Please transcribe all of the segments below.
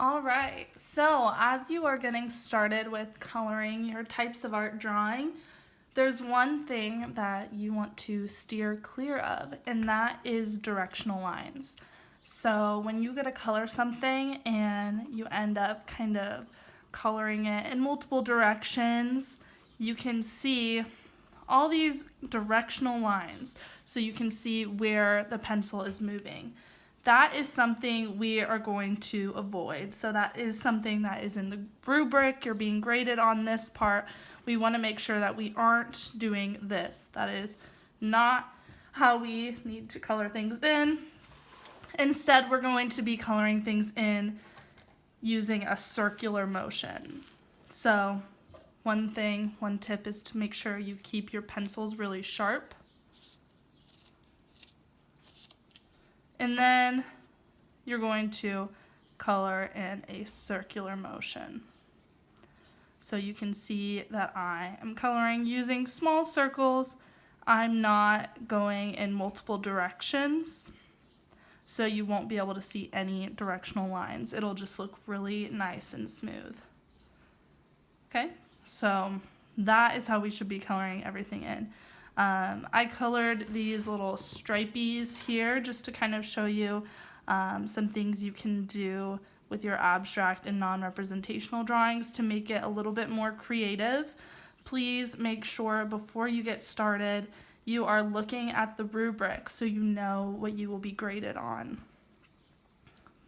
All right, so as you are getting started with coloring your types of art drawing, there's one thing that you want to steer clear of, and that is directional lines. So when you get to color something and you end up kind of coloring it in multiple directions, you can see all these directional lines so you can see where the pencil is moving. That is something we are going to avoid. So that is something that is in the rubric. You're being graded on this part. We want to make sure that we aren't doing this. That is not how we need to color things in. Instead, we're going to be coloring things in using a circular motion. So one tip is to make sure you keep your pencils really sharp. And then you're going to color in a circular motion. So you can see that I am coloring using small circles. I'm not going in multiple directions, so you won't be able to see any directional lines. It'll just look really nice and smooth. Okay, so that is how we should be coloring everything in. I colored these little stripies here just to kind of show you some things you can do with your abstract and non-representational drawings to make it a little bit more creative. Please make sure before you get started you are looking at the rubric so you know what you will be graded on.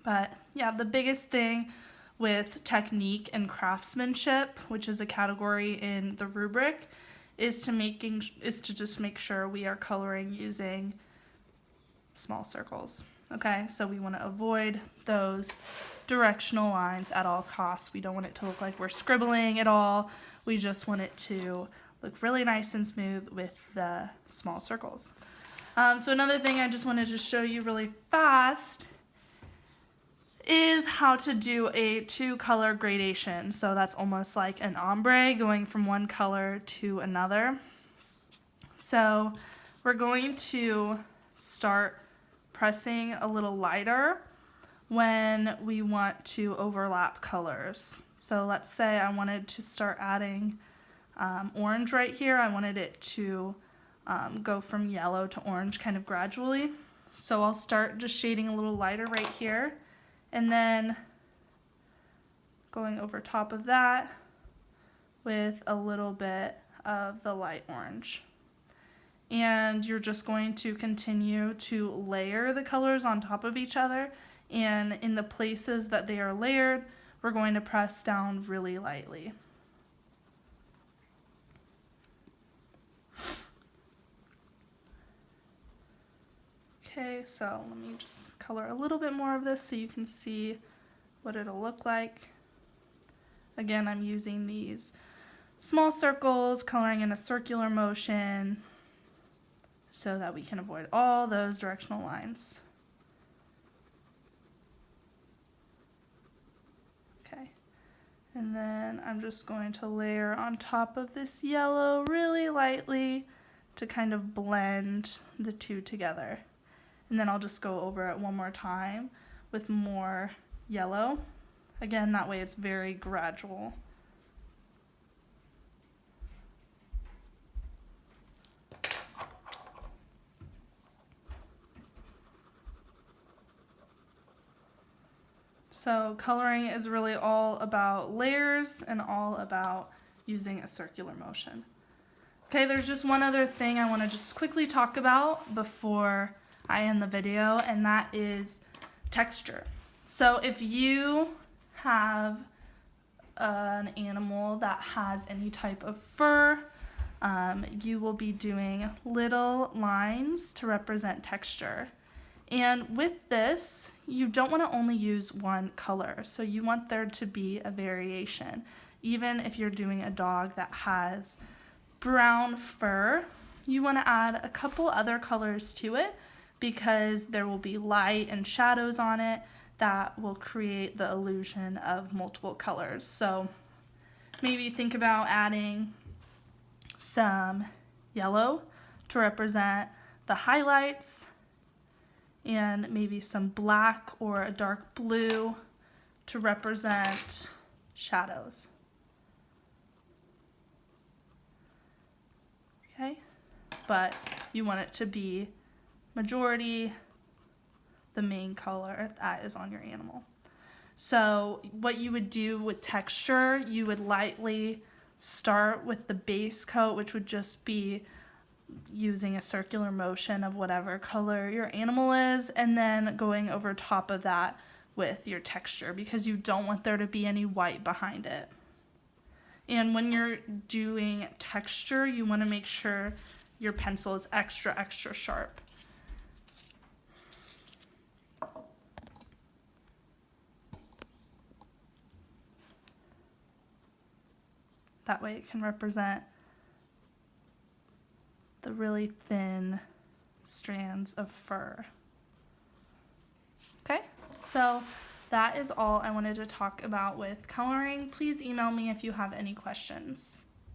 But yeah, the biggest thing with technique and craftsmanship, which is a category in the rubric, is to just make sure we are coloring using small circles. Okay, so we want to avoid those directional lines at all costs. We don't want it to look like we're scribbling at all. We just want it to look really nice and smooth with the small circles. So another thing I just wanted to show you really fast is how to do a 2-color gradation. So that's almost like an ombre going from one color to another. So we're going to start pressing a little lighter when we want to overlap colors. So let's say I wanted to start adding orange right here. I wanted it to go from yellow to orange kind of gradually. So I'll start just shading a little lighter right here, and then going over top of that with a little bit of the light orange. And you're just going to continue to layer the colors on top of each other, and in the places that they are layered, we're going to press down really lightly. Okay, so let me just color a little bit more of this so you can see what it'll look like. Again, I'm using these small circles, coloring in a circular motion so that we can avoid all those directional lines. Okay, and then I'm just going to layer on top of this yellow really lightly to kind of blend the two together. And then I'll just go over it one more time with more yellow. Again, that way it's very gradual. So coloring is really all about layers and all about using a circular motion. Okay, there's just one other thing I want to just quickly talk about before I end the video, and that is texture. So if you have an animal that has any type of fur, you will be doing little lines to represent texture. And with this, you don't want to only use one color, so you want there to be a variation. Even if you're doing a dog that has brown fur, you want to add a couple other colors to it because there will be light and shadows on it that will create the illusion of multiple colors. So maybe think about adding some yellow to represent the highlights, and maybe some black or a dark blue to represent shadows. Okay? But you want it to be majority the main color that is on your animal. So what you would do with texture, you would lightly start with the base coat, which would just be using a circular motion of whatever color your animal is, and then going over top of that with your texture, because you don't want there to be any white behind it. And when you're doing texture, you want to make sure your pencil is extra sharp. That way it can represent the really thin strands of fur. Okay, so that is all I wanted to talk about with coloring. Please email me if you have any questions.